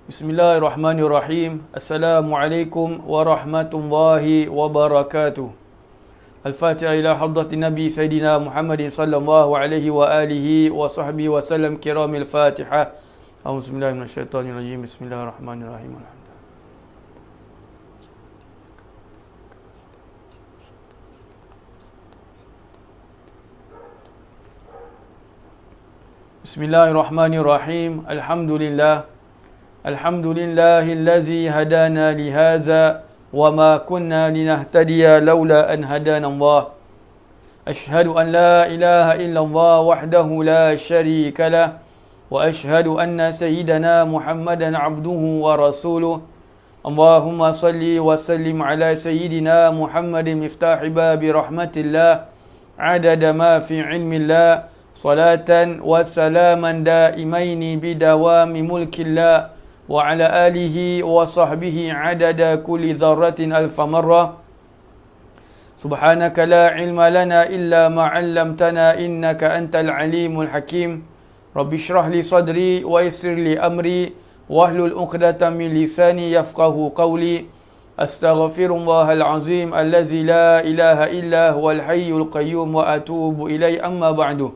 Bismillahirrahmanirrahim. Assalamualaikum warahmatullahi wabarakatuh. Al-Fatihah ila hadratin Nabi Sayyidina Muhammadin sallallahu alaihi wa alihi wa sahbihi wa sallam kiramil Fatihah. A'udzubillahi minasyaitonirrajim. Bismillahirrahmanirrahim. Bismillahirrahmanirrahim. Alhamdulillahillazi hadana lihaza wa ma kunna linahtadiya laula an hadana Allah. Ashhadu an la ilaha illallah wahdahu la syarika lah wa ashhadu anna sayyidana Muhammadan abduhu wa rasuluh. Allahumma salli wa sallim ala sayyidina Muhammadin miftahi babi rahmatillah adada ma fi ilmillah salatan wa salaman daimaini bidawami mulkillah wa ala alihi wa sahbihi adada kulli dharratin alfa marrah. Subhanaka la ilma lana illa ma 'allamtana innaka antal alimul hakim. Rabbi shrah li sadri wa yassir li amri wahlul 'uqdatam min lisani yafqahu qawli. Astaghfirullahal azim allazi la ilaha illa huwal hayyul qayyum wa atubu ilaihi amma ba'du.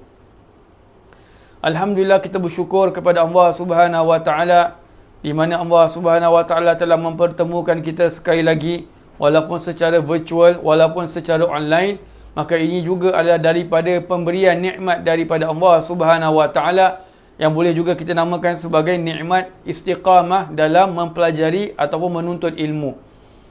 Alhamdulillah, kita bersyukur kepada Allah Subhanahu wa taala di mana Allah Subhanahu wa taala telah mempertemukan kita sekali lagi walaupun secara virtual, walaupun secara online. Maka ini juga adalah daripada pemberian nikmat daripada Allah Subhanahu wa taala yang boleh juga kita namakan sebagai nikmat istiqamah dalam mempelajari ataupun menuntut ilmu.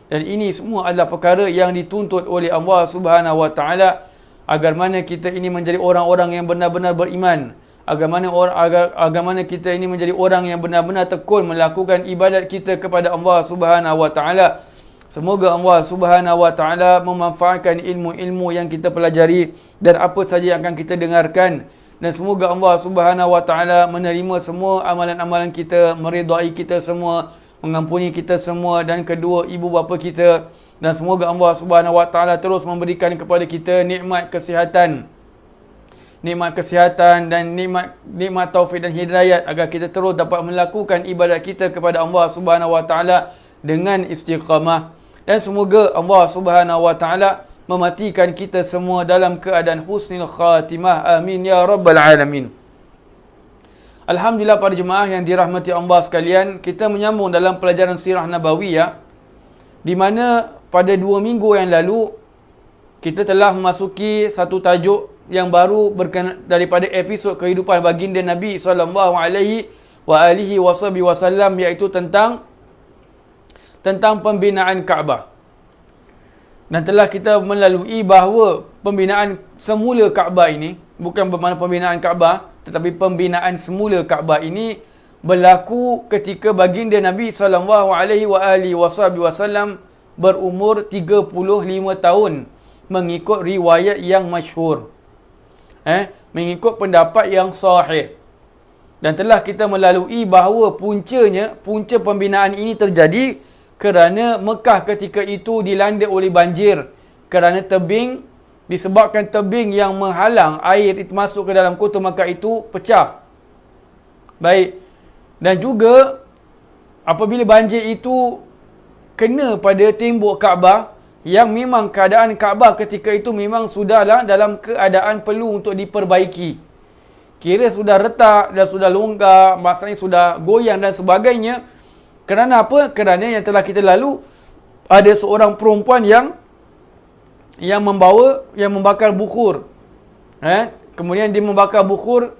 Dan ini semua adalah perkara yang dituntut oleh Allah Subhanahu wa taala agar mana kita ini menjadi orang-orang yang benar-benar beriman, agar mana kita ini menjadi orang yang benar-benar tekun melakukan ibadat kita kepada Allah Subhanahu wa taala. Semoga Allah Subhanahu wa taala memanfaatkan ilmu-ilmu yang kita pelajari dan apa saja yang akan kita dengarkan, dan semoga Allah Subhanahu wa taala menerima semua amalan-amalan kita, meridai kita semua, mengampuni kita semua dan kedua ibu bapa kita, dan semoga Allah Subhanahu wa taala terus memberikan kepada kita nikmat kesihatan dan nikmat taufik dan hidayat agar kita terus dapat melakukan ibadat kita kepada Allah Subhanahu wa taala dengan istiqamah. Dan semoga Allah Subhanahu wa taala mematikan kita semua dalam keadaan husnul khatimah. Amin ya rabbal alamin. Alhamdulillah, para jemaah yang dirahmati Allah sekalian, kita menyambung dalam pelajaran sirah nabawiyah, di mana pada 2 minggu yang lalu kita telah memasuki satu tajuk yang baru daripada episod kehidupan baginda Nabi sallallahu alaihi wasallam, iaitu tentang pembinaan Kaabah. Dan telah kita melalui bahawa pembinaan semula Kaabah ini, bukan bermakna pembinaan Kaabah, tetapi pembinaan semula Kaabah ini berlaku ketika baginda Nabi sallallahu alaihi wasallam berumur 35 tahun, mengikut riwayat yang masyhur, mengikut pendapat yang sahih. Dan telah kita melalui bahawa punca pembinaan ini terjadi kerana Mekah ketika itu dilanda oleh banjir kerana tebing, disebabkan tebing yang menghalang air itu masuk ke dalam kota Mekah itu pecah. Baik. Dan juga apabila banjir itu kena pada tembok Kaabah, yang memang keadaan Kaabah ketika itu memang sudahlah dalam keadaan perlu untuk diperbaiki. Kira sudah retak dan sudah longgar, maksudnya sudah goyang dan sebagainya. Kerana apa? Kerana yang telah kita lalu, ada seorang perempuan yang membakar bukur. Kemudian dia membakar bukur,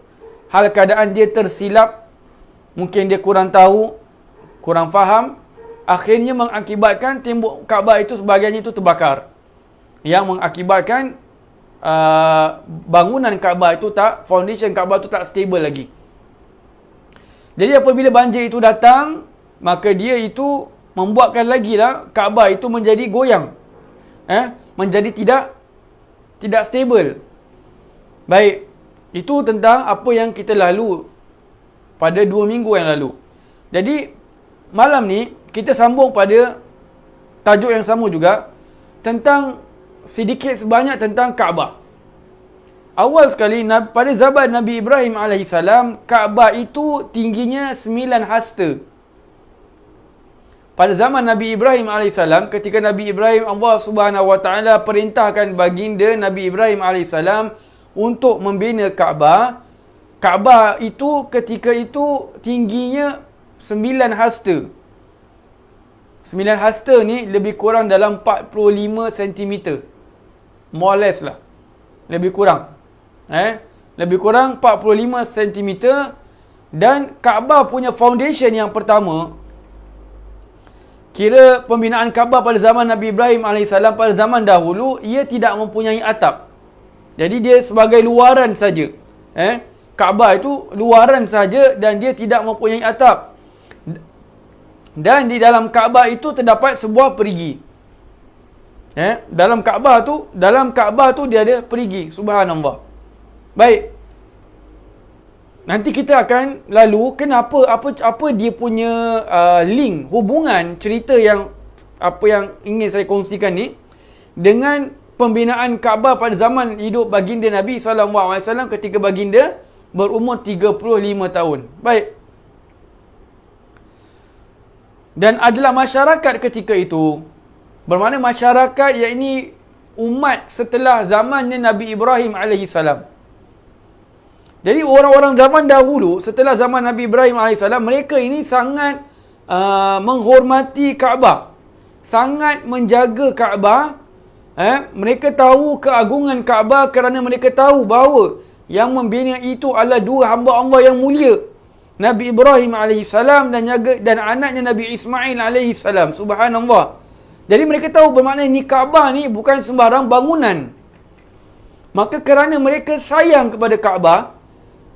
hal keadaan dia tersilap, mungkin dia kurang tahu, kurang faham, akhirnya mengakibatkan tembok Kaabah itu sebagainya itu terbakar, yang mengakibatkan bangunan Kaabah itu foundation Kaabah itu tak stable lagi. Jadi apabila banjir itu datang, maka dia itu membuatkan lagi lah Kaabah itu menjadi goyang, menjadi tidak stable. Baik, itu tentang apa yang kita lalu pada 2 minggu yang lalu. Jadi malam ni kita sambung pada tajuk yang sama juga, tentang sedikit sebanyak tentang Kaabah. Awal sekali pada zaman Nabi Ibrahim AS, Kaabah itu tingginya 9 hasta. pada zaman Nabi Ibrahim alaihissalam, ketika Nabi Ibrahim, Allah Subhanahu Wa Taala perintahkan baginda Nabi Ibrahim alaihissalam untuk membina Kaabah. Kaabah itu ketika itu tingginya 9 hasta. 9 hasta ni lebih kurang dalam 45 cm. More or less lah. Lebih kurang. Lebih kurang 45 cm. Dan Kaabah punya foundation yang pertama, kira pembinaan Kaabah pada zaman Nabi Ibrahim alaihissalam pada zaman dahulu, ia tidak mempunyai atap. Jadi dia sebagai luaran saja. Kaabah itu luaran saja dan dia tidak mempunyai atap. Dan di dalam Kaabah itu terdapat sebuah perigi. Dalam Kaabah tu dia ada perigi. Subhanallah. Baik. Nanti kita akan lalu kenapa apa dia punya link, hubungan cerita yang apa yang ingin saya kongsikan ni dengan pembinaan Kaabah pada zaman hidup baginda Nabi SAW ketika baginda berumur 35 tahun. Baik. Dan adalah masyarakat ketika itu, bermakna masyarakat yakni umat setelah zamannya Nabi Ibrahim alaihissalam. Jadi orang-orang zaman dahulu, setelah zaman Nabi Ibrahim AS, mereka ini sangat menghormati Kaabah. Sangat menjaga Kaabah. Mereka tahu keagungan Kaabah kerana mereka tahu bahawa yang membina itu adalah dua hamba Allah yang mulia. Nabi Ibrahim AS dan anaknya Nabi Ismail AS. Subhanallah. Jadi mereka tahu bermakna ni Kaabah ni bukan sembarang bangunan. Maka kerana mereka sayang kepada Kaabah,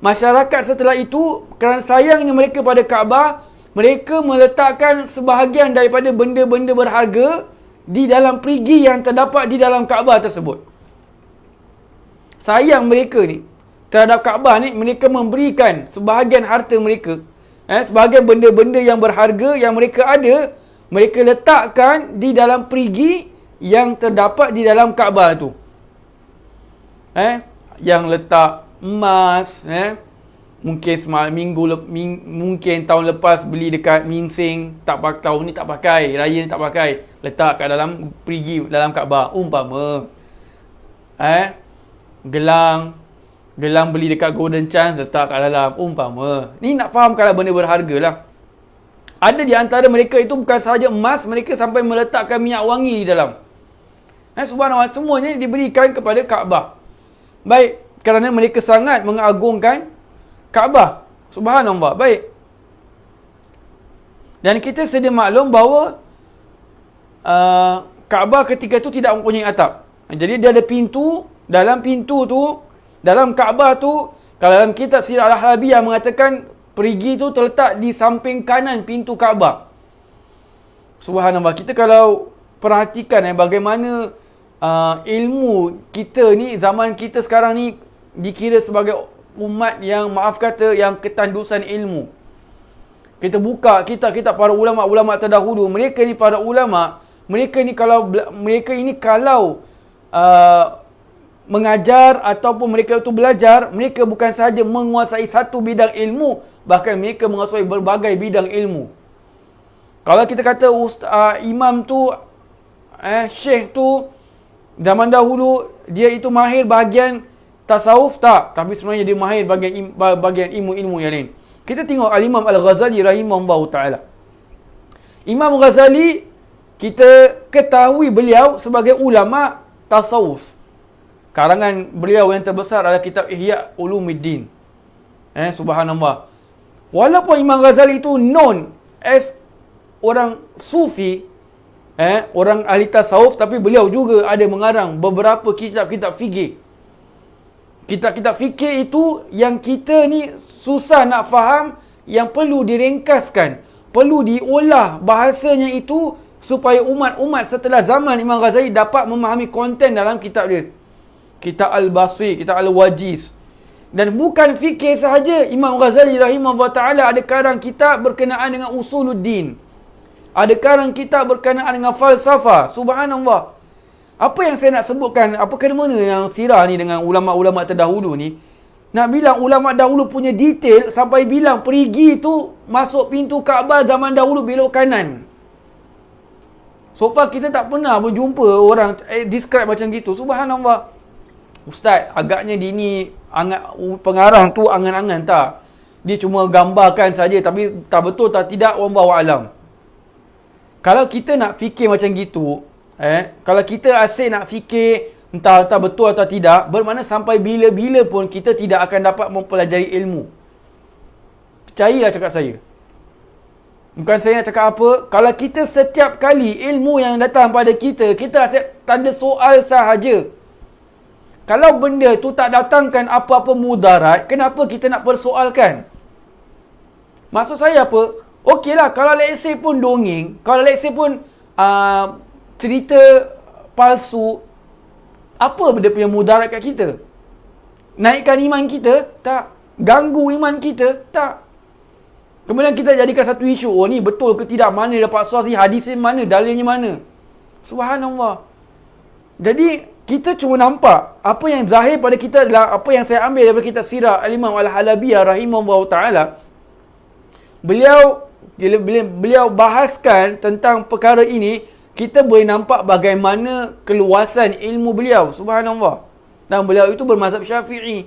masyarakat setelah itu, kerana sayangnya mereka pada Kaabah, mereka meletakkan sebahagian daripada benda-benda berharga di dalam perigi yang terdapat di dalam Kaabah tersebut. Sayang mereka ni terhadap Kaabah ni, mereka memberikan sebahagian harta mereka, sebahagian benda-benda yang berharga yang mereka ada, mereka letakkan di dalam perigi yang terdapat di dalam Kaabah tu. Yang letak emas, mungkin mungkin tahun lepas beli dekat Minsing, tahun ni tak pakai, raya ni tak pakai, letak kat dalam perigi dalam Kaabah umpama. Gelang beli dekat Golden Chance, letak kat dalam umpama. Ni nak faham kalau benda berharga lah. Ada di antara mereka itu bukan sahaja emas, mereka sampai meletakkan minyak wangi di dalam. Subhanallah, semuanya diberikan kepada Kaabah. Baik, kerana mereka sangat mengagungkan Kaabah. Subhanallah. Baik. Dan kita sedia maklum bahawa Kaabah ketika itu tidak mempunyai atap. Jadi dia ada pintu. Dalam pintu tu, dalam Kaabah tu, kalau dalam kitab Sirah Al-Halabiyah mengatakan perigi tu terletak di samping kanan pintu Kaabah. Subhanallah. Kita kalau perhatikan bagaimana ilmu kita ni, zaman kita sekarang ni dikira sebagai umat yang, maaf kata, yang ketandusan ilmu. Kita buka kitab-kitab para ulama-ulama terdahulu, mereka ni para ulama, mereka ini kalau mengajar ataupun mereka itu belajar, mereka bukan sahaja menguasai satu bidang ilmu, bahkan mereka menguasai berbagai bidang ilmu. Kalau kita kata imam tu, syekh tu, zaman dahulu dia itu mahir bahagian tasawuf, tak, tapi sebenarnya dia mahir bahagian ilmu-ilmu yang lain. Kita tengok Al-Imam Al-Ghazali rahimahullah ta'ala. Imam Ghazali, kita ketahui beliau sebagai ulama tasawuf. Karangan beliau yang terbesar adalah kitab Ihya Ulumuddin. Subhanallah. Walaupun Imam Ghazali itu known as orang sufi, orang ahli tasawuf, tapi beliau juga ada mengarang beberapa kitab-kitab fikih. Kitab-kitab fikih itu yang kita ni susah nak faham, yang perlu diringkaskan, perlu diolah bahasanya itu supaya umat-umat setelah zaman Imam Ghazali dapat memahami konten dalam kitab dia. Kitab Al-Basri, kitab Al-Wajiz. Dan bukan fikir sahaja, Imam Ghazali rahimahullah ta'ala ada karang kitab berkenaan dengan usuluddin. Ada karang kitab berkenaan dengan falsafah. Subhanallah. Apa yang saya nak sebutkan, apa kena mana yang sirah ni dengan ulama-ulama terdahulu ni, nak bilang ulama dahulu punya detail sampai bilang perigi tu masuk pintu Kaabah zaman dahulu belok kanan. So far kita tak pernah berjumpa orang describe macam gitu. Subhanallah. Ustaz, agaknya dini pengarang tu angan-angan tak. Dia cuma gambarkan saja, tapi tak betul tak tidak, wallahu alam. Kalau kita nak fikir macam gitu, kalau kita asyik nak fikir entah betul atau tidak, bermakna sampai bila-bila pun kita tidak akan dapat mempelajari ilmu. Percayalah cakap saya. Bukan saya nak cakap apa, kalau kita setiap kali ilmu yang datang pada kita asyik tanda soal sahaja. Kalau benda tu tak datangkan apa-apa mudarat, kenapa kita nak persoalkan? Maksud saya apa? Okeylah, kalau let's say pun dongeng, kalau let's say pun cerita palsu, apa dia punya mudarat kat kita? Naikkan iman kita? Tak. Ganggu iman kita? Tak. Kemudian kita jadikan satu isu, oh ni betul ke tidak, mana dapat source ni, hadisnya mana, dalilnya mana. Subhanallah. Jadi, kita cuma nampak, apa yang zahir pada kita adalah, apa yang saya ambil daripada kitab sirah Al-Imam Al-Halabiyah rahimahullah ta'ala. Beliau bahaskan tentang perkara ini, kita boleh nampak bagaimana keluasan ilmu beliau. Subhanallah. Dan beliau itu bermazhab Syafi'i.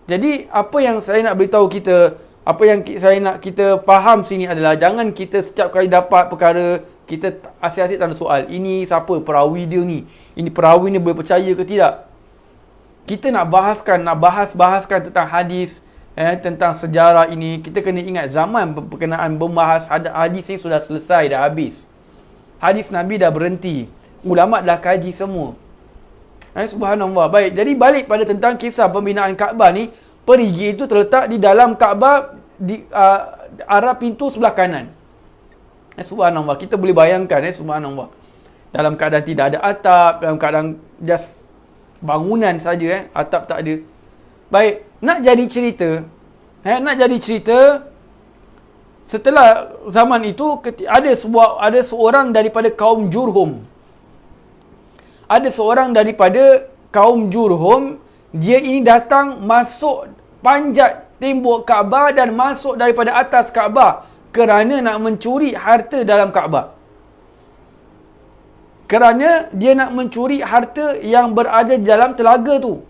Jadi, apa yang saya nak beritahu kita, apa yang saya nak kita faham sini adalah, jangan kita setiap kali dapat perkara, kita asyik-asyik tanda soal. Ini siapa perawi dia ni? Ini perawi ni boleh percaya ke tidak? Kita nak bahaskan tentang hadis, tentang sejarah ini. Kita kena ingat zaman berkenaan membahas hadis ni sudah selesai, dah habis. Hadis Nabi dah berhenti. Ulama dah kaji semua. Subhanallah. Baik, jadi balik pada tentang kisah pembinaan Kaabah ni. Perigi itu terletak di dalam Kaabah, di arah pintu sebelah kanan. Subhanallah. Kita boleh bayangkan, subhanallah. Dalam keadaan tidak ada atap, dalam keadaan just bangunan saja, atap tak ada. Baik, nak jadi cerita, setelah zaman itu ada seorang daripada kaum Jurhum. Ada seorang daripada kaum Jurhum, dia ini datang masuk panjat tembok Kaabah dan masuk daripada atas Kaabah kerana nak mencuri harta dalam Kaabah. Kerana dia nak mencuri harta yang berada di dalam telaga tu.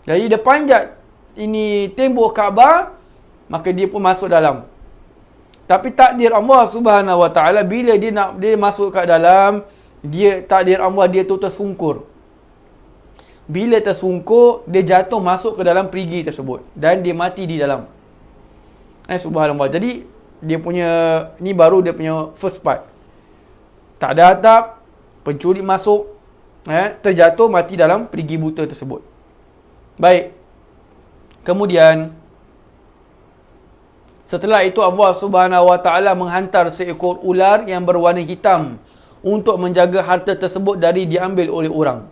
Jadi dia panjat ini tembok Kaabah, maka dia pun masuk dalam. Tapi takdir Allah Subhanahu Wa Taala, bila dia masuk kat dalam, takdir Allah dia tu tersungkur. Bila tersungkur, dia jatuh masuk ke dalam perigi tersebut dan dia mati di dalam. Subhanallah. Jadi dia punya ni baru dia punya first part. Tak ada atap, pencuri masuk, terjatuh mati dalam perigi buta tersebut. Baik. Kemudian setelah itu Allah Subhanahu Wa Taala menghantar seekor ular yang berwarna hitam untuk menjaga harta tersebut dari diambil oleh orang.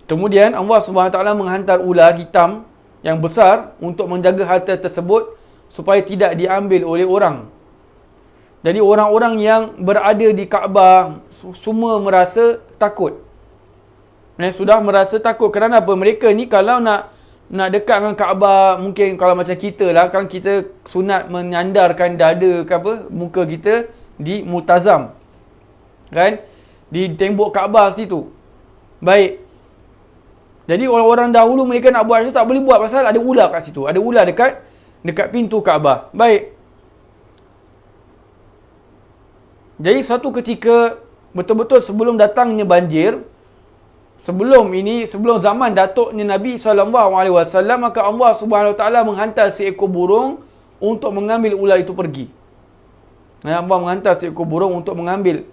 Kemudian Allah Subhanahu Wa Taala menghantar ular hitam yang besar untuk menjaga harta tersebut supaya tidak diambil oleh orang. Jadi orang-orang yang berada di Kaabah semua merasa takut. Sudah merasa takut kerana apa? Mereka ni kalau nak dekat dengan Kaabah, mungkin kalau macam kita lah, kan kita sunat menyandarkan dada ke apa, muka kita di multazam. Kan? Di tembok Kaabah situ. Baik. Jadi orang-orang dahulu mereka nak buat itu tak boleh buat pasal ada ular kat situ. Ada ular dekat pintu Kaabah. Baik. Jadi suatu ketika betul-betul sebelum datangnya banjir, sebelum zaman datuknya Nabi SAW, maka Allah Subhanahu Wa Taala menghantar seekor burung untuk mengambil ular itu pergi. Allah menghantar seekor burung untuk mengambil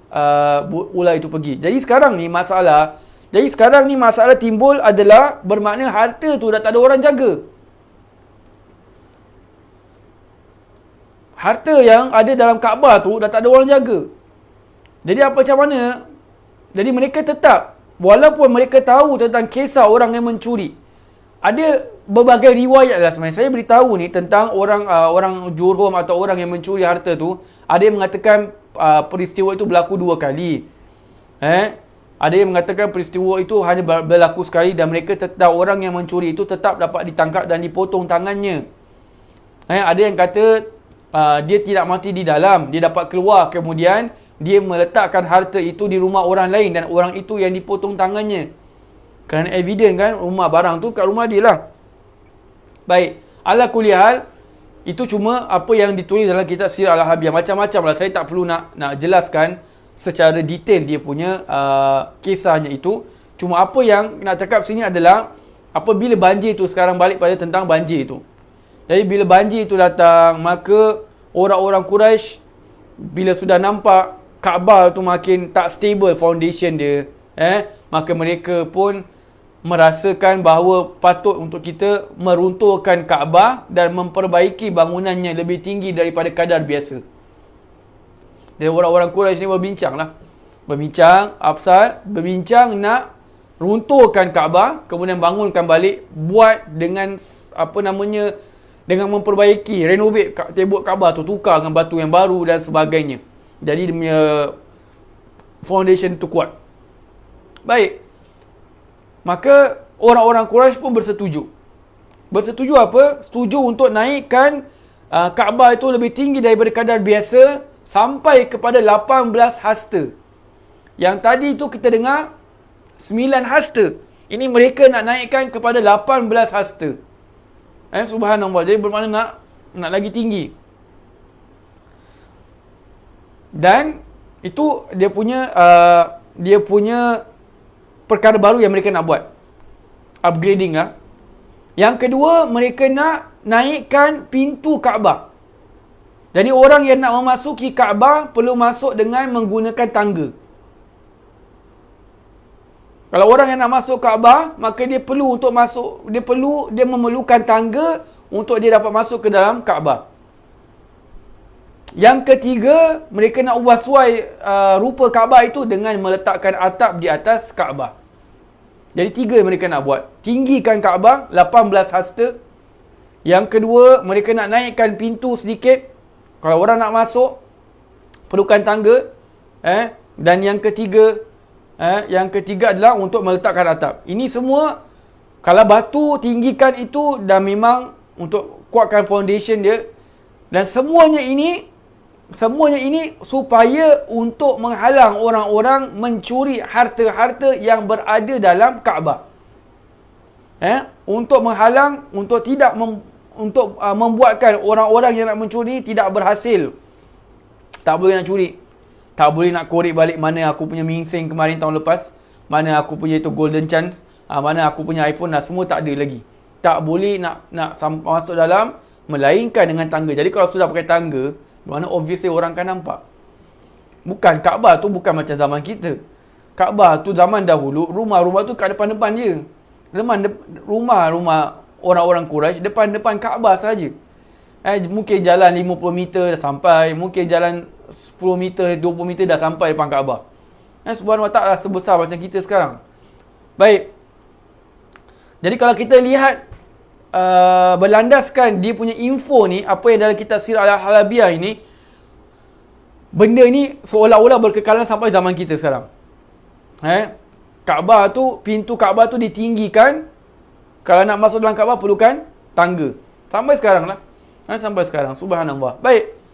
ular itu pergi. Jadi sekarang ni masalah timbul adalah bermakna harta tu dah tak ada orang jaga. Harta yang ada dalam Kaabah tu dah tak ada orang jaga. Jadi macam mana? Jadi mereka tetap, walaupun mereka tahu tentang kisah orang yang mencuri, ada berbagai riwayat lah sebenarnya. Saya beritahu ni tentang orang Jurhum atau orang yang mencuri harta tu. Ada yang mengatakan peristiwa itu berlaku 2 kali. Ada yang mengatakan peristiwa itu hanya berlaku sekali dan mereka tetap, orang yang mencuri itu tetap dapat ditangkap dan dipotong tangannya. Ada yang kata dia tidak mati di dalam, dia dapat keluar, kemudian dia meletakkan harta itu di rumah orang lain dan orang itu yang dipotong tangannya. Kerana evident kan, rumah barang tu kat rumah dia lah. Baik, ala kulli hal, itu cuma apa yang ditulis dalam kitab Sirah Al-Habiyah. Macam-macam lah, saya tak perlu nak jelaskan secara detail dia punya kisahnya itu. Cuma apa yang nak cakap sini adalah, apabila banjir tu, sekarang balik pada tentang banjir itu. Jadi bila banjir itu datang, maka orang-orang Quraisy bila sudah nampak Kaabah tu makin tak stable foundation dia, maka mereka pun merasakan bahawa patut untuk kita meruntuhkan Kaabah dan memperbaiki bangunannya lebih tinggi daripada kadar biasa. Dan orang-orang Quraisy ni berbincang nak runtuhkan Kaabah, kemudian bangunkan balik, buat dengan dengan memperbaiki, renovate tembok Kaabah tu, tukar dengan batu yang baru dan sebagainya. Jadi dia punya foundation tu kuat. Baik. Maka orang-orang Quraisy pun bersetuju. Bersetuju apa? Setuju untuk naikkan Kaabah itu lebih tinggi daripada kadar biasa sampai kepada 18 hasta. Yang tadi itu kita dengar 9 hasta. Ini mereka nak naikkan kepada 18 hasta. Subhanallah. Jadi bermakna nak lagi tinggi. Dan itu dia punya perkara baru yang mereka nak buat. Upgrading lah. Yang kedua, mereka nak naikkan pintu Kaabah. Jadi orang yang nak memasuki Kaabah perlu masuk dengan menggunakan tangga. Kalau orang yang nak masuk Kaabah, maka dia memerlukan tangga untuk dia dapat masuk ke dalam Kaabah. Yang ketiga, mereka nak ubah suai rupa Kaabah itu dengan meletakkan atap di atas Kaabah. Jadi 3 mereka nak buat. Tinggikan Kaabah 18 hasta. Yang kedua, mereka nak naikkan pintu sedikit. Kalau orang nak masuk, perlukan tangga. Dan yang ketiga adalah untuk meletakkan atap. Ini semua, kalau batu tinggikan itu dah memang untuk kuatkan foundation dia. Dan semuanya ini supaya untuk menghalang orang-orang mencuri harta-harta yang berada dalam Kaabah. Untuk menghalang, untuk tidak membuatkan orang-orang yang nak mencuri tidak berhasil. Tak boleh nak curi. Tak boleh nak korek balik mana aku punya mingsing kemarin tahun lepas, mana aku punya itu golden chance, mana aku punya iPhone semua tak ada lagi. Tak boleh nak masuk dalam, melainkan dengan tangga. Jadi kalau sudah pakai tangga, mana obviously orang kan nampak. Bukan, Kaabah tu bukan macam zaman kita. Kaabah tu zaman dahulu, rumah-rumah tu kat depan-depan je. Rumah-rumah orang-orang Quraisy depan-depan Kaabah saja. Mungkin jalan 50 meter dah sampai, mungkin jalan 10 meter, 20 meter dah sampai depan Kaabah. Subhanallah, taklah sebesar macam kita sekarang. Baik. Jadi kalau kita lihat berlandaskan dia punya info ni, apa yang dalam kitab Sirah Al-Habiyah ini, benda ni seolah-olah berkekalan sampai zaman kita sekarang. Kaabah tu, pintu Kaabah tu ditinggikan. Kalau nak masuk dalam Kaabah perlukan tangga. Sampai sekarang lah. Sampai sekarang. Subhanallah. Baik.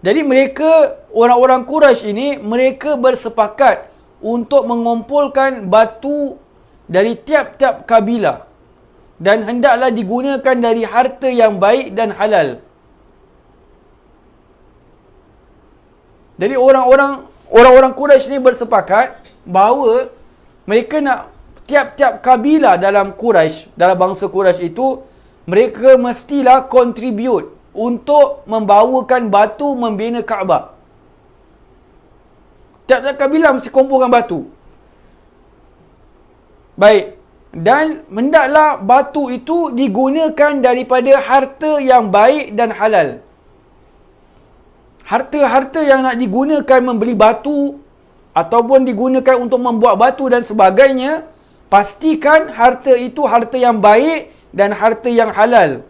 Jadi mereka, orang-orang Quraisy ini, mereka bersepakat untuk mengumpulkan batu dari tiap-tiap kabilah dan hendaklah digunakan dari harta yang baik dan halal. Jadi orang-orang Quraisy ni bersepakat bahawa mereka nak tiap-tiap kabilah dalam Quraisy, dalam bangsa Quraisy itu, mereka mestilah contribute untuk membawakan batu membina Kaabah. Tiap-tiap kabilah mesti kumpulkan batu. Baik. Dan hendaklah batu itu digunakan daripada harta yang baik dan halal. Harta-harta yang nak digunakan membeli batu ataupun digunakan untuk membuat batu dan sebagainya, pastikan harta itu harta yang baik dan harta yang halal.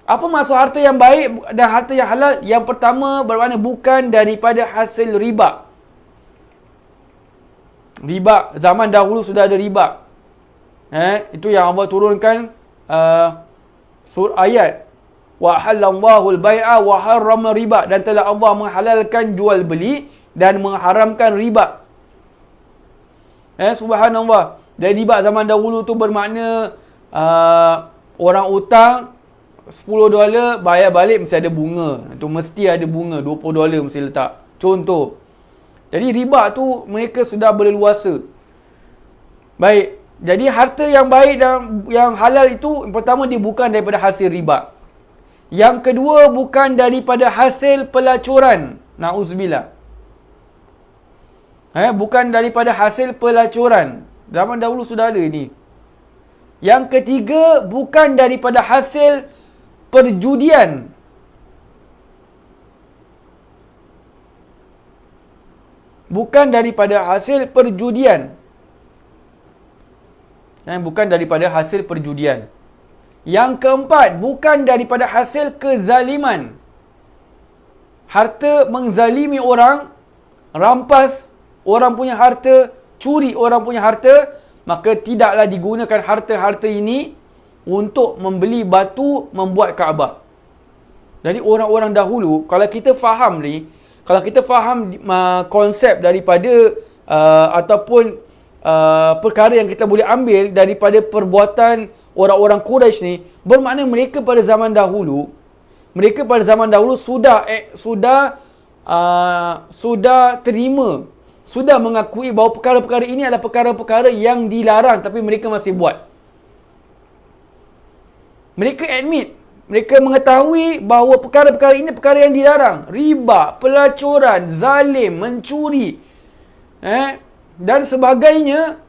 Apa maksud harta yang baik dan harta yang halal? Yang pertama bermakna bukan daripada hasil riba. Riba, zaman dahulu sudah ada riba. Itu yang Allah turunkan ayat wa halallahu al-bai'a wa harrama riba, dan telah Allah menghalalkan jual beli dan mengharamkan riba. Subhanallah. Jadi riba zaman dahulu tu bermakna orang utang $10 bayar balik mesti ada bunga. Itu mesti ada bunga, $20 mesti letak. Contoh. Jadi riba tu mereka sudah berleluasa. Baik. Jadi harta yang baik dan yang halal itu, yang pertama dia bukan daripada hasil riba. Yang kedua bukan daripada hasil pelacuran. Na'udzubillah. Bukan daripada hasil pelacuran. Zaman dahulu sudah ada ni. Yang ketiga bukan daripada hasil perjudian. Bukan daripada hasil perjudian. Bukan daripada hasil perjudian. Yang keempat, bukan daripada hasil kezaliman. Harta menzalimi orang, rampas orang punya harta, curi orang punya harta, maka tidaklah digunakan harta-harta ini untuk membeli batu membuat Kaabah. Jadi orang-orang dahulu, kalau kita faham ni, kalau kita faham konsep daripada ataupun perkara yang kita boleh ambil daripada perbuatan orang-orang Quraisy ni, bermakna mereka pada zaman dahulu sudah terima, sudah mengakui bahawa perkara-perkara ini adalah perkara-perkara yang dilarang, tapi mereka masih buat. Mereka admit, mereka mengetahui bahawa perkara-perkara ini perkara yang dilarang. Riba, pelacuran, zalim, mencuri, dan sebagainya.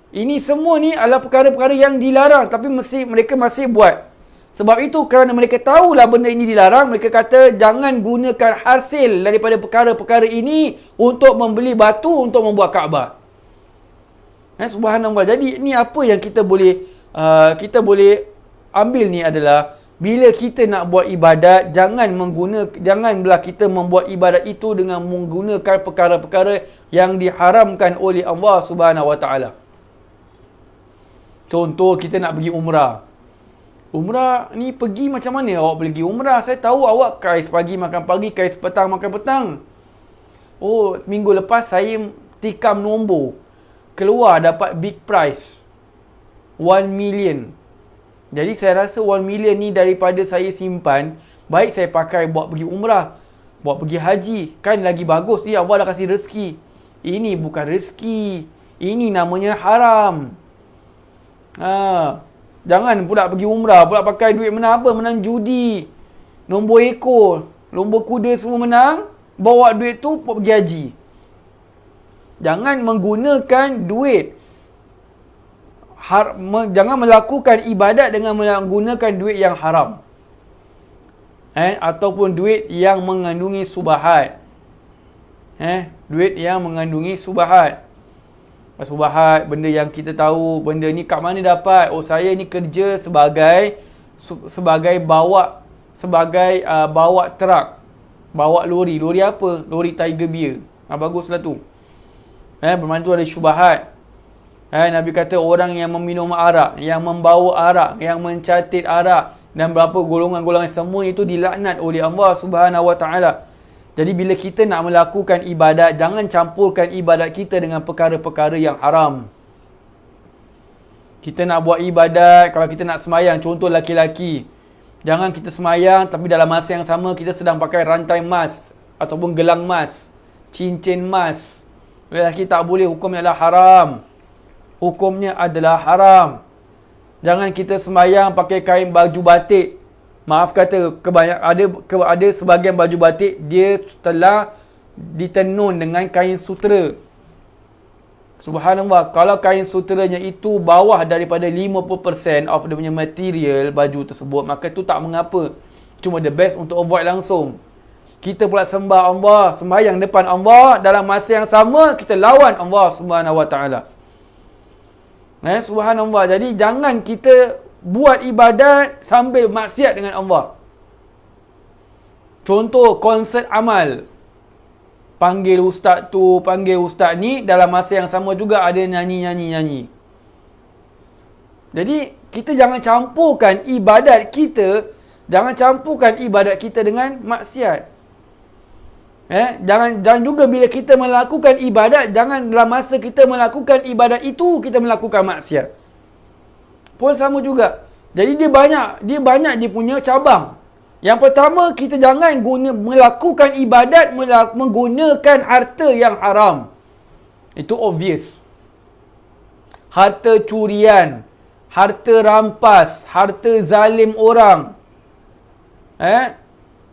Ini semua ni adalah perkara-perkara yang dilarang, tapi mereka masih buat. Sebab itu, kerana mereka tahulah benda ini dilarang, mereka kata jangan gunakan hasil daripada perkara-perkara ini untuk membeli batu untuk membuat Kaabah. Subhanallah. Jadi ni apa yang kita boleh ambil ni adalah, bila kita nak buat ibadat, janganlah kita membuat ibadat itu dengan menggunakan perkara-perkara yang diharamkan oleh Allah Subhanahu Wa Taala. Contoh, kita nak pergi umrah. Umrah ni pergi macam mana awak pergi umrah? Saya tahu awak kais pagi makan pagi, kais petang makan petang. Oh, minggu lepas saya tikam nombor, keluar dapat big prize 1 million. Jadi saya rasa 1 million ni daripada saya simpan, baik saya pakai buat pergi umrah, buat pergi haji, kan lagi bagus. Allah dah kasih rezeki. Ini bukan rezeki, ini namanya haram. Jangan pula pergi umrah, pula pakai duit menang judi, nombor ekor, nombor kuda semua menang, bawa duit tu pergi haji. Jangan menggunakan duit, jangan melakukan ibadat dengan menggunakan duit yang haram, ataupun duit yang mengandungi subahat. Duit yang mengandungi subahat. Subahat, benda yang kita tahu, benda ni kat mana dapat? Oh, saya ni kerja sebagai bawa truk, bawa lori. Lori apa? Lori Tiger Beer. Baguslah tu. Bermakna tu ada syubhat. Nabi kata orang yang meminum arak, yang membawa arak, yang mencatit arak, dan berapa golongan-golongan, semua itu dilaknat oleh Allah Subhanahu Wa Taala. Jadi bila kita nak melakukan ibadat, jangan campurkan ibadat kita dengan perkara-perkara yang haram. Kita nak buat ibadat, kalau kita nak semayang, contoh laki-laki, jangan kita semayang tapi dalam masa yang sama kita sedang pakai rantai emas ataupun gelang emas, cincin emas. Lelaki tak boleh, hukumnya adalah haram. Hukumnya adalah haram. Jangan kita semayang pakai kain baju batik. Maaf kata, ada sebahagian baju batik dia telah ditenun dengan kain sutera. Subhanallah, kalau kain suteranya itu bawah daripada 50% of dia punya material baju tersebut, maka itu tak mengapa. Cuma the best untuk avoid langsung. Kita pula sembah Allah, sembahyang depan Allah, dalam masa yang sama kita lawan Allah Subhanahu Wa Taala. Subhanallah. Jadi jangan kita buat ibadat sambil maksiat dengan Allah. Contoh konsert amal, panggil ustaz tu, panggil ustaz ni, dalam masa yang sama juga ada nyanyi. Jadi kita jangan campurkan ibadat kita, dengan maksiat. Jangan juga bila kita melakukan ibadat, jangan dalam masa kita melakukan ibadat itu kita melakukan maksiat. Pun sama juga. Jadi dia banyak dia punya cabang. Yang pertama, kita jangan melakukan ibadat menggunakan harta yang haram. Itu obvious. Harta curian, harta rampas, harta zalim orang.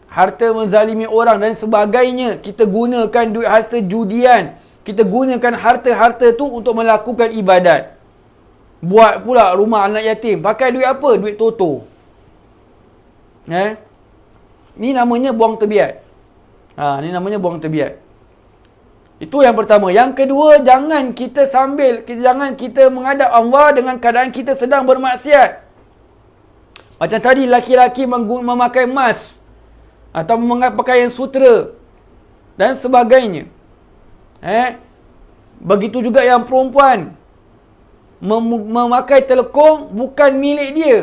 Harta menzalimi orang dan sebagainya. Kita gunakan duit harta judian. Kita gunakan harta-harta tu untuk melakukan ibadat. Buat pula rumah anak yatim. Pakai duit apa? Duit toto. Ni namanya buang tebiat. Ni namanya buang tebiat. Itu yang pertama. Yang kedua, jangan kita menghadap Allah dengan keadaan kita sedang bermaksiat. Macam tadi, laki-laki memakai emas atau memakai pakaian sutera dan sebagainya. Begitu juga yang perempuan memakai telekong bukan milik dia.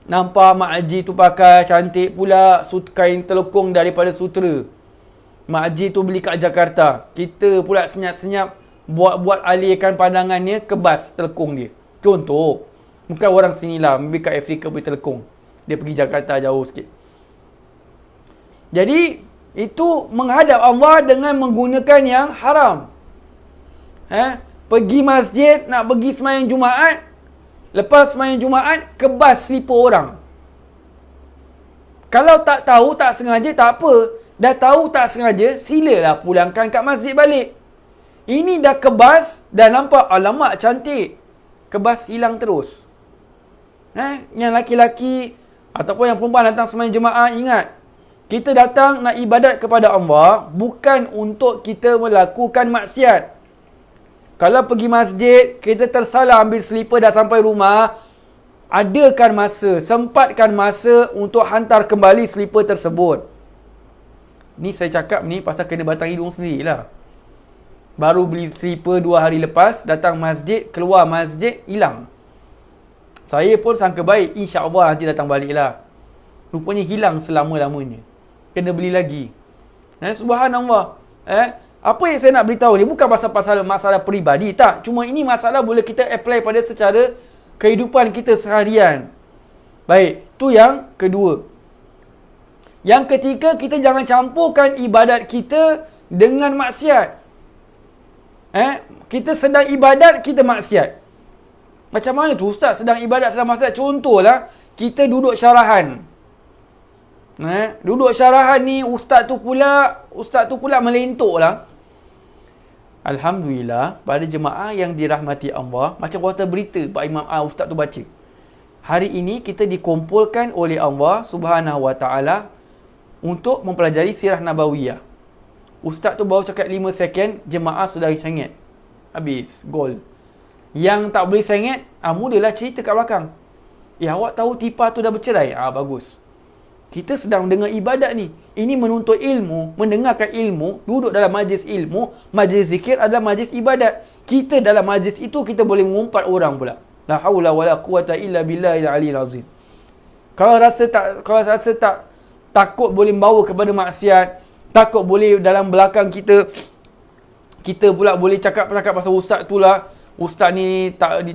Nampak Mak Haji tu pakai cantik pula kain telekong daripada sutera. Mak Haji tu beli kat Jakarta. Kita pula senyap-senyap buat alihkan pandangannya ke bas telekong dia. Contoh. Bukan orang sini lah. Maybe kat Afrika beli telekong. Dia pergi Jakarta jauh sikit. Jadi, itu menghadap Allah dengan menggunakan yang haram. Pergi masjid, nak pergi sembahyang Jumaat. Lepas sembahyang Jumaat, kebas selipar orang. Kalau tak tahu, tak sengaja, tak apa. Dah tahu tak sengaja, silalah pulangkan kat masjid balik. Ini dah kebas, dah nampak, alamak cantik. Kebas hilang terus. Yang laki-laki ataupun yang perempuan datang sembahyang Jumaat, ingat. Kita datang nak ibadat kepada Allah, bukan untuk kita melakukan maksiat. Kalau pergi masjid, kita tersalah ambil selipar dah sampai rumah, sempatkan masa untuk hantar kembali selipar tersebut. Ni saya cakap ni pasal kena batang hidung sendirilah. Baru beli selipar 2 hari lepas, datang masjid, keluar masjid, hilang. Saya pun sangka baik, insya-Allah nanti datang baliklah. Rupanya hilang selama-lamanya. Kena beli lagi. Subhanallah. Apa yang saya nak beritahu ni bukan pasal masalah peribadi, tak. Cuma ini masalah boleh kita apply pada secara kehidupan kita seharian. Baik, tu yang kedua. Yang ketiga, kita jangan campurkan ibadat kita dengan maksiat. Kita sedang ibadat, kita maksiat. Macam mana tu ustaz sedang ibadat, sedang maksiat? Contohlah, kita duduk syarahan. Duduk syarahan ni, ustaz tu pula melentok lah. Alhamdulillah, pada jemaah yang dirahmati Allah, macam kata berita Pak Imam ustaz tu baca. Hari ini kita dikumpulkan oleh Allah Subhanahu Wa Taala untuk mempelajari sirah nabawiyah. Ustaz tu baru cakap 5 second, jemaah sudah sengit. Habis, gol. Yang tak boleh sengit, mulalah cerita kat belakang. Awak tahu Tipa tu dah bercerai? Bagus. Kita sedang dengar ibadat ni. Ini menuntut ilmu, mendengarkan ilmu, duduk dalam majlis ilmu, majlis zikir adalah majlis ibadat. Kita dalam majlis itu, kita boleh mengumpat orang pula. La haula wala quwata illa billahil aliyil azim. Kalau rasa tak takut boleh membawa kepada maksiat, takut boleh dalam belakang kita pula boleh cakap pasal ustaz tu lah. Ustaz ni tak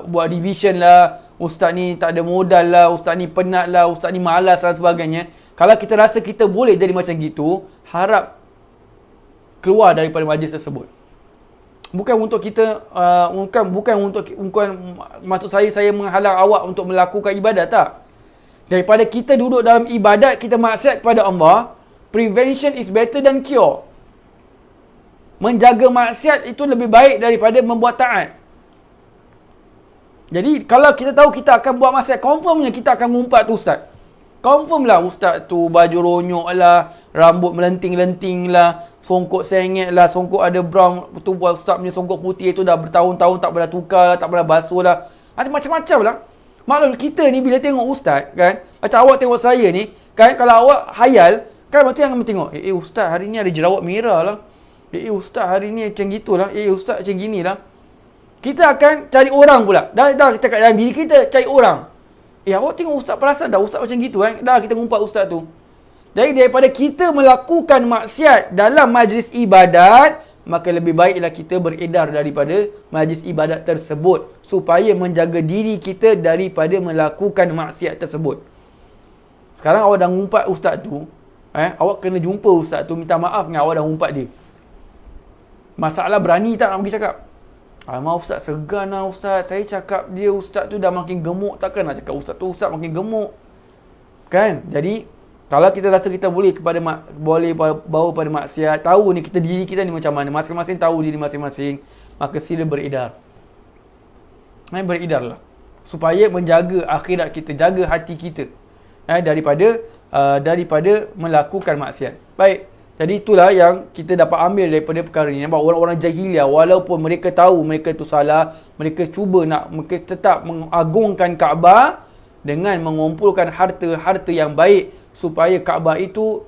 buat division lah. Ustaz ni tak ada modal lah, ustaz ni penat lah, ustaz ni malas dan sebagainya. Kalau kita rasa kita boleh jadi macam gitu, harap keluar daripada majlis tersebut. Bukan untuk kita, bukan maksud saya menghalang awak untuk melakukan ibadat, tak. Daripada kita duduk dalam ibadat, kita maksiat kepada Allah, prevention is better than cure. Menjaga maksiat itu lebih baik daripada membuat taat. Jadi, kalau kita tahu kita akan buat maksiat, confirmnya kita akan ngumpat tu ustaz. Confirm lah ustaz tu baju ronyok lah, rambut melenting-lenting lah, songkok sengit lah, songkok ada brown. Tu buat ustaz punya songkok putih tu dah bertahun-tahun tak pernah tukar lah, tak pernah basuh lah. Ada macam-macam lah. Maklum kita ni bila tengok ustaz kan, macam awak tengok saya ni kan, kalau awak hayal kan, macam yang tengok, ustaz hari ni ada jerawat merah lah, ustaz hari ni macam gitulah, ustaz macam gini lah. kita akan cari orang pula. Dah cakap dalam diri kita, cari orang. Awak tengok ustaz perasan dah, ustaz macam gitu dah kita ngumpat ustaz tu. Jadi daripada kita melakukan maksiat dalam majlis ibadat, maka lebih baiklah kita beredar daripada majlis ibadat tersebut supaya menjaga diri kita daripada melakukan maksiat tersebut. Sekarang awak dah ngumpat ustaz tu, awak kena jumpa ustaz tu, minta maaf dengan awak dah ngumpat dia. Masalah berani tak nak pergi cakap? Alamak ustaz, segan lah ustaz. Saya cakap dia ustaz tu dah makin gemuk. Takkan nak cakap ustaz tu ustaz makin gemuk. Kan? Jadi, kalau kita rasa kita boleh bawa pada maksiat, tahu ni diri kita ni macam mana, masing-masing tahu diri masing-masing, maka sila beredar. Beredarlah. Supaya menjaga akhirat kita, jaga hati kita. Daripada melakukan maksiat. Baik. Jadi itulah yang kita dapat ambil daripada perkara ini. Nampak orang-orang jahiliah, walaupun mereka tahu mereka itu salah, mereka tetap mengagungkan Kaabah dengan mengumpulkan harta-harta yang baik supaya Kaabah itu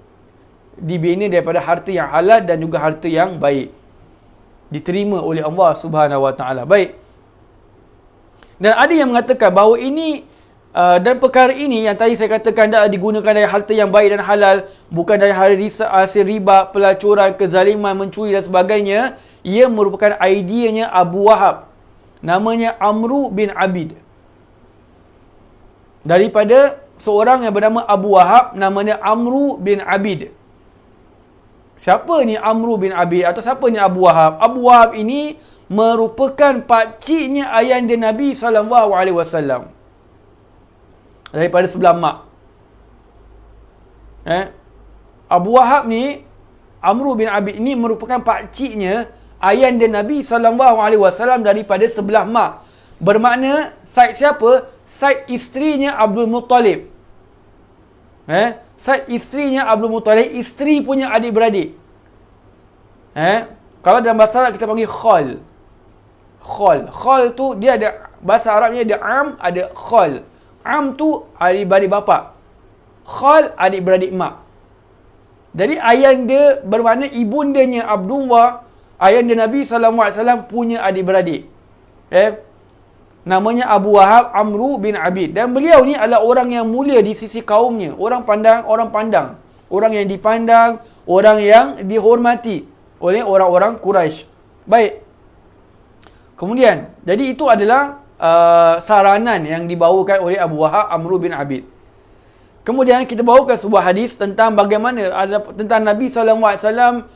dibina daripada harta yang halal dan juga harta yang baik. Diterima oleh Allah Subhanahu Wa Taala. Baik. Dan ada yang mengatakan bahawa ini dan perkara ini yang tadi saya katakan dah digunakan dari harta yang baik dan halal, bukan dari hasil riba, pelacuran, kezaliman, mencuri dan sebagainya. Ia merupakan ideanya Abu Wahab, namanya Amru bin Abid. Daripada seorang yang bernama Abu Wahab, namanya Amru bin Abid. Siapa ni Amru bin Abid atau siapa ni Abu Wahab? Abu Wahab ini merupakan pakciknya ayahanda Nabi SAW. Daripada sebelah mak. Abu Wahab ni, Amru bin Abid ni merupakan pakciknya ayahanda Nabi SAW daripada sebelah mak. Bermakna side siapa? Side isterinya Abdul Muttalib. Side isterinya Abdul Muttalib, isteri punya adik-beradik. Kalau dalam bahasa Arab kita panggil khal. Khal tu dia ada, bahasa Arabnya ada am, ada khal. Am tu adik-beradik bapa. Khal adik-beradik mak. Jadi ayahanda bermakna ibundanya Abdullah, ayahanda Nabi SAW punya adik-beradik. Namanya Abu Wahab Amru bin Abid. Dan beliau ni adalah orang yang mulia di sisi kaumnya. Orang pandang. Orang yang dipandang, orang yang dihormati oleh orang-orang Quraisy. Baik. Kemudian, jadi itu adalah saranan yang dibawakan oleh Abu Wahab Amru bin Abid. Kemudian kita bawakan sebuah hadis tentang bagaimana tentang Nabi SAW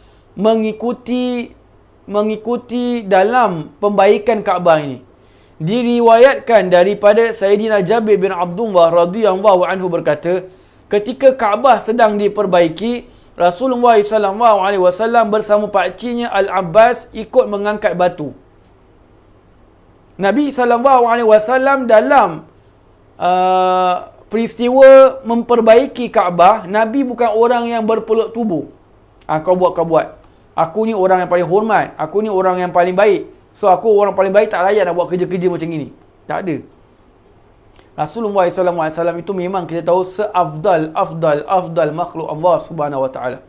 mengikuti dalam pembaikan Kaabah ini. Diriwayatkan daripada Sayyidina Jabir bin Abdullah radhiyallahu anhu berkata, ketika Kaabah sedang diperbaiki, Rasulullah SAW bersama pakciknya Al-Abbas ikut mengangkat batu. Nabi SAW dalam peristiwa memperbaiki Kaabah, Nabi bukan orang yang berpeluk tubuh. Kau buat. Aku ni orang yang paling hormat. Aku ni orang yang paling baik. So aku orang paling baik, tak layak nak buat kerja-kerja macam ini. Tak ada. Rasulullah SAW itu memang kita tahu seafdal makhluk Allah Subhanahu Wa Taala.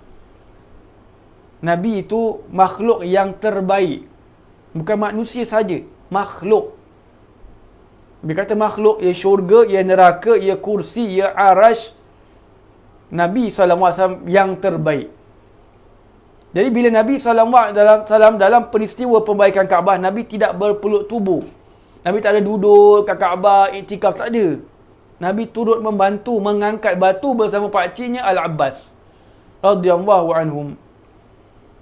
Nabi itu makhluk yang terbaik. Bukan manusia saja. Makhluk. Dia kata makhluk, ia syurga, ia neraka, ia kursi, ia arash. Nabi SAW yang terbaik. Jadi bila Nabi SAW dalam peristiwa perbaikan Kaabah, Nabi tidak berpeluk tubuh. Nabi tak ada duduk kat Kaabah, iktikaf, tak ada. Nabi turut membantu mengangkat batu bersama pakciknya Al-Abbas radhiyallahu anhum.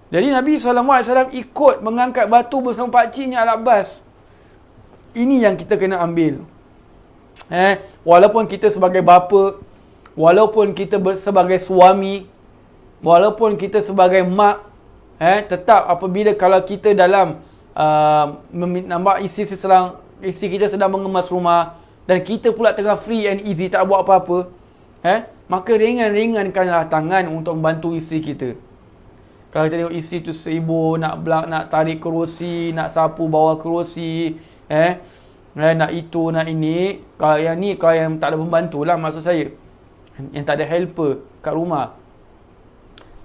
Jadi Nabi SAW ikut mengangkat batu bersama pakciknya Al-Abbas. Ini yang kita kena ambil. Walaupun kita sebagai bapa, walaupun kita sebagai suami, walaupun kita sebagai mak, tetap apabila kalau kita dalam nampak isteri kita sedang mengemas rumah dan kita pula tengah free and easy, tak buat apa-apa, maka ringankanlah tangan untuk membantu isteri kita. Kalau kita tengok isteri tu sibuk nak tarik kerusi, nak sapu bawah kerusi, nak itu, nak ini. Kalau yang tak ada pembantu lah, maksud saya, yang tak ada helper kat rumah.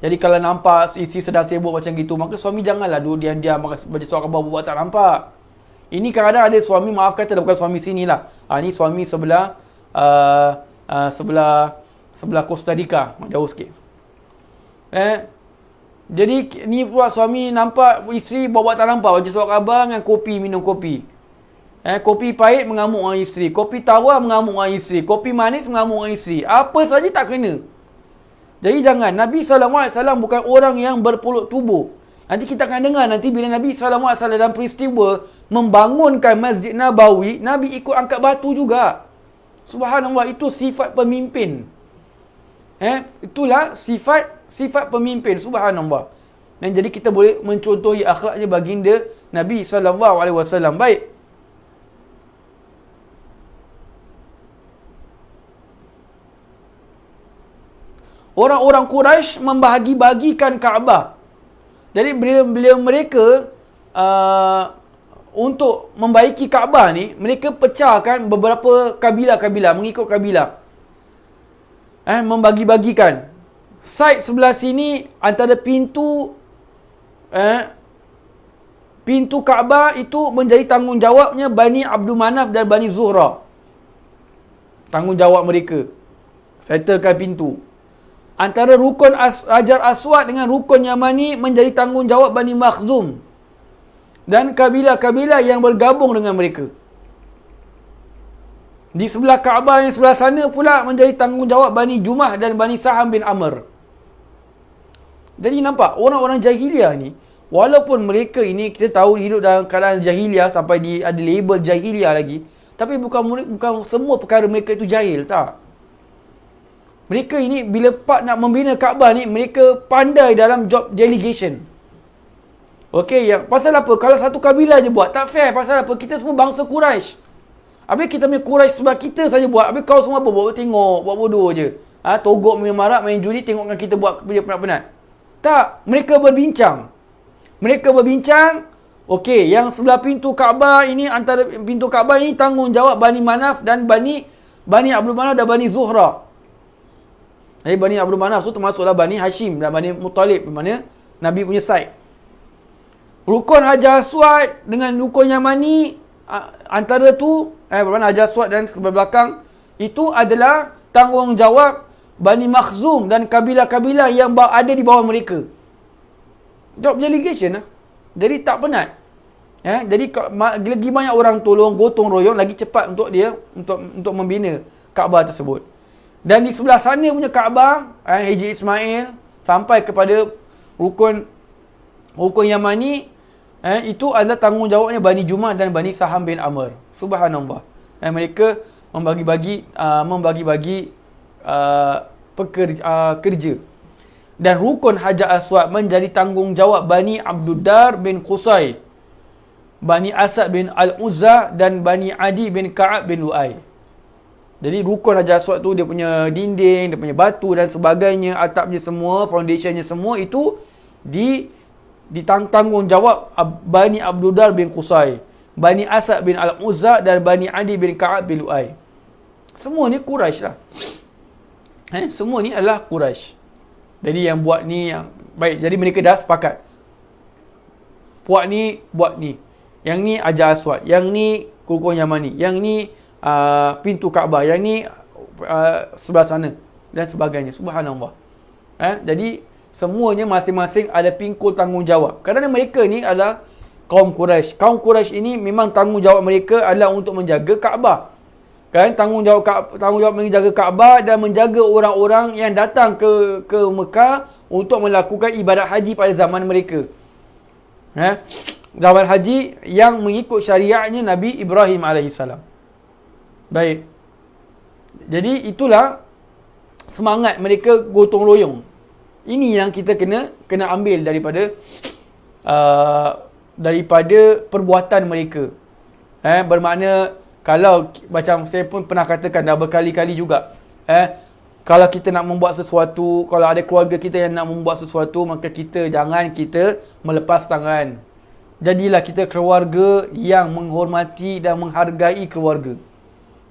Jadi kalau nampak isteri sedang sibuk macam gitu, maka suami janganlah duduk diam-diam baca surah Khabar buat tak nampak. Ini kadang-kadang ada suami, maaf kata, bukan suami sini lah. Ni suami sebelah sebelah Costa Rica, jauh sikit. Jadi ni pula suami nampak isteri bawa tak nampak, baca surat khabar dengan kopi, minum kopi. Kopi pahit mengamuk dengan isteri, kopi tawar mengamuk dengan isteri, kopi manis mengamuk dengan isteri. Apa saja tak kena. Jadi jangan. Nabi SAW bukan orang yang berpeluk tubuh. Nanti kita akan dengar nanti bila Nabi SAW dalam peristiwa membangunkan Masjid Nabawi, Nabi ikut angkat batu juga. Subhanallah, itu sifat pemimpin. Itulah sifat pemimpin. Subhanallah. Dan jadi kita boleh mencontohi akhlaknya baginda Nabi SAW. Baik. Orang-orang Quraisy membahagi-bagikan Kaabah. Jadi bila mereka untuk membaiki Kaabah ni, mereka pecahkan beberapa kabilah-kabilah, mengikut kabilah. Membagi-bagikan. Side sebelah sini antara pintu Kaabah itu menjadi tanggungjawabnya Bani Abdul Manaf dan Bani Zuhra. Tanggungjawab mereka. Settlekan pintu. Antara rukun Hajar Aswad dengan rukun Yamani menjadi tanggungjawab Bani Makhzum dan kabilah-kabilah yang bergabung dengan mereka. Di sebelah Kaabah yang sebelah sana pula menjadi tanggungjawab Bani Jumah dan Bani Saham bin Amr. Jadi nampak orang-orang jahiliah ni, walaupun mereka ini kita tahu hidup dalam keadaan jahiliah sampai ada label jahiliah lagi, tapi bukan semua perkara mereka itu jahil, tak. Mereka ini bila nak membina Kaabah ni, mereka pandai dalam job delegation. Okey, yang pasal apa? Kalau satu kabilah je buat, tak fair. Pasal apa? Kita semua bangsa Quraisy. Habis kita punya Quraisy sebab kita saja buat. Habis kau semua apa? Buat tengok, buat bodoh je. Togok main marak, main judi, tengokkan kita buat kerja penat-penat. Tak, mereka berbincang. Okey, yang sebelah pintu Kaabah ini, antara pintu Kaabah ini tanggungjawab Bani Manaf dan Bani Abdul Manaf dan Bani Zuhra. Jadi Bani Abdul Manaf tu termasuklah Bani Hashim dan Bani Muttalib, di mana Nabi punya side. Rukun Hajar Aswad dengan rukun Yamani, antara tu Hajar Aswad dan sebelah belakang itu adalah tanggungjawab Bani Makhzum dan kabilah-kabilah yang ada di bawah mereka. Job delegation lah. Jadi tak penat. Jadi lagi banyak orang tolong, gotong royong, lagi cepat untuk dia untuk membina Kaabah tersebut. Dan di sebelah sana punya Kaabah, Haji Ismail sampai kepada rukun Yamani, itu adalah tanggungjawabnya Bani Jumah dan Bani Saham bin Amr. Subhanallah. Mereka membagi-bagi kerja. Dan rukun Hajar Aswad menjadi tanggungjawab Bani Abduddar bin Qusay, Bani Asad bin Al-Uzza dan Bani Adi bin Ka'ab bin Lu'ay. Jadi rukun Hajar Aswad tu dia punya dinding, dia punya batu dan sebagainya, atapnya semua, foundationnya semua itu ditanggungjawab Bani Abduddar bin Qusay, Bani Asad bin Al-Uzza dan Bani Adi bin Ka'ab bin Lu'ay. Semua ni Quraisy lah. Semua ni adalah Quraisy. Jadi yang buat ni yang baik, jadi mereka dah sepakat. Buat ni. Yang ni Hajar Aswad, yang ni rukun Yamani, yang ni pintu Kaabah, yang ni sebelah sana dan sebagainya. Subhanallah. Jadi semuanya masing-masing ada pinggul tanggungjawab. Kerana mereka ni adalah kaum Quraisy. Kaum Quraisy ini memang tanggungjawab mereka adalah untuk menjaga Kaabah. Kan, tanggungjawab menjaga Kaabah dan menjaga orang-orang yang datang ke Mekah untuk melakukan ibadat haji pada zaman mereka. Zaman haji yang mengikut syariatnya Nabi Ibrahim alaihissalam. Baik. Jadi itulah semangat mereka gotong royong. Ini yang kita kena ambil daripada perbuatan mereka. Bermakna kalau macam saya pun pernah katakan dah berkali-kali juga. Kalau kita nak membuat sesuatu, kalau ada keluarga kita yang nak membuat sesuatu, maka jangan kita melepas tangan. Jadilah kita keluarga yang menghormati dan menghargai keluarga.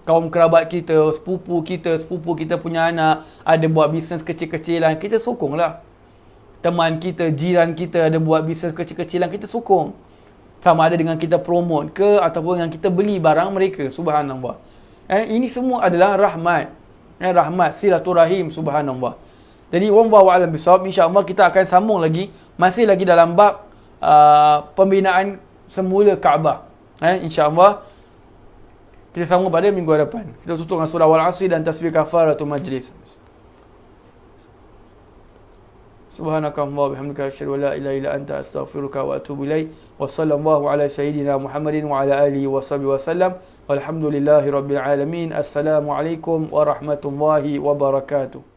Kaum kerabat kita, sepupu kita punya anak ada buat bisnes kecil-kecilan, kita sokonglah. Teman kita, jiran kita ada buat bisnes kecil-kecilan, kita sokong. Sama ada dengan kita promote ke ataupun dengan kita beli barang mereka. Subhanallah. Ini semua adalah rahmat. Rahmat silaturahim, subhanallah. Jadi wallahu a'lam bissawab, insya-Allah kita akan sambung lagi masih lagi dalam bab pembinaan semula Kaabah. Insya-Allah kita sambung pada minggu hadapan. Kita tutup dengan surah Wal-Asr dan tasbih kafaratul majlis. Subhanakallahumma wa bihamdika asyhadu an la ilaha illa anta astaghfiruka wa atubu ilaik. Wa sallallahu ala sayyidina Muhammadin wa ala alihi wa sahbihi wasallam. Walhamdulillahi rabbil alamin. Assalamualaikum warahmatullahi wabarakatuh.